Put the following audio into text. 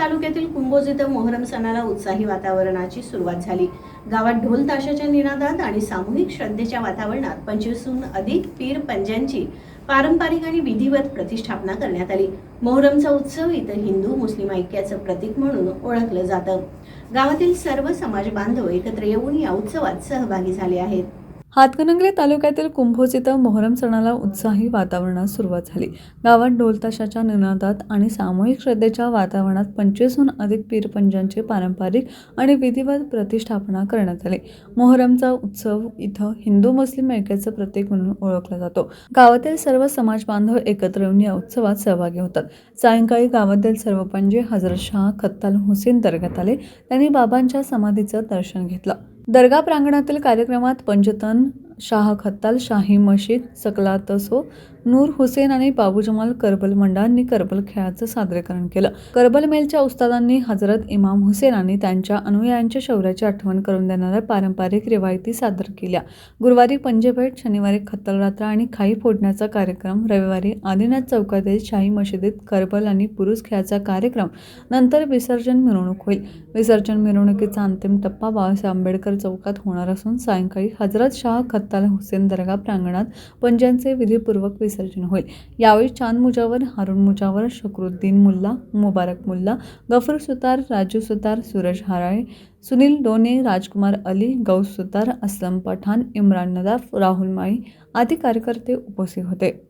तालुक्यातील कुंभोज इथं मोहरम सणाला उत्साही वातावरणाची सुरुवात झाली। गावात ढोल ताशाच्या निनादात आणि सामूहिक श्रद्धेच्या वातावरणात 25हून अधिक पीर पंजांची पारंपरिक आणि विधिवत प्रतिष्ठापना करण्यात आली। मोहरमचा उत्सव इतर हिंदू मुस्लिम ऐक्याचं प्रतीक म्हणून ओळखलं जातं। गावातील सर्व समाज बांधव एकत्र येऊन या उत्सवात सहभागी झाले आहेत। हातकणंगले तालुक्यातील कुंभोज इथं मोहरम सणाला उत्साही वातावरणात सुरुवात झाली। गावात ढोलताशाच्या निनादात आणि सामूहिक श्रद्धेच्या वातावरणात 25हून अधिक पीरपंजांची पारंपरिक आणि विधिवत प्रतिष्ठापना करण्यात आली। मोहरमचा उत्सव इथं हिंदू मुस्लिम ऐक्याचं प्रतीक म्हणून ओळखला जातो। गावातील सर्व समाज बांधव एकत्र येऊन या उत्सवात सहभागी होतात। सायंकाळी गावातील सर्व पंजे हजरत शाह खत्ताल हुसेन दर्ग्यात आले। त्यांनी बाबांच्या समाधीचं दर्शन घेतलं। दर्गा प्रांगणातील कार्यक्रमात पंजतन शाह खत्ताल शाही मशीद सकलातसो नूर हुसेन आणि बाबू जमाल करबल मंडळांनी करबल खेळाचं सादरीकरण केलं। करबल मेलच्या उस्तादांनी हजरत इमाम हुसेन आणि त्यांच्या अनुयायांच्या शौर्याची आठवण करून देणाऱ्या पारंपरिक रिवायती सादर केल्या। गुरुवारी पंजेभेट, शनिवारी खत्तल रात्र आणि खाई फोडण्याचा कार्यक्रम, रविवारी आदिनाथ चौकातील शाही मशिदीत करबल आणि पुरुष खेळाचा कार्यक्रम, नंतर विसर्जन मिरवणूक होईल। विसर्जन मिरवणुकीचा अंतिम टप्पा बाबासाहेब आंबेडकर चौकात होणार असून सायंकाळी हजरत शाह खत्ताल हुसेन दर्गा प्रांगणात पंजांचे विधीपूर्वक विसर्जन होईल। यावेळी चांद मुजावर, हारून मुजावर, शकरुद्दीन मुल्ला, मुबारक मुल्ला, गफर सुतार, राजू सुतार, सूरज हराळे, सुनील डोने, राजकुमार अली, गौस सुतार, असलम पठाण, इम्रान नदाफ, राहुल माळी आदी कार्यकर्ते उपस्थित होते।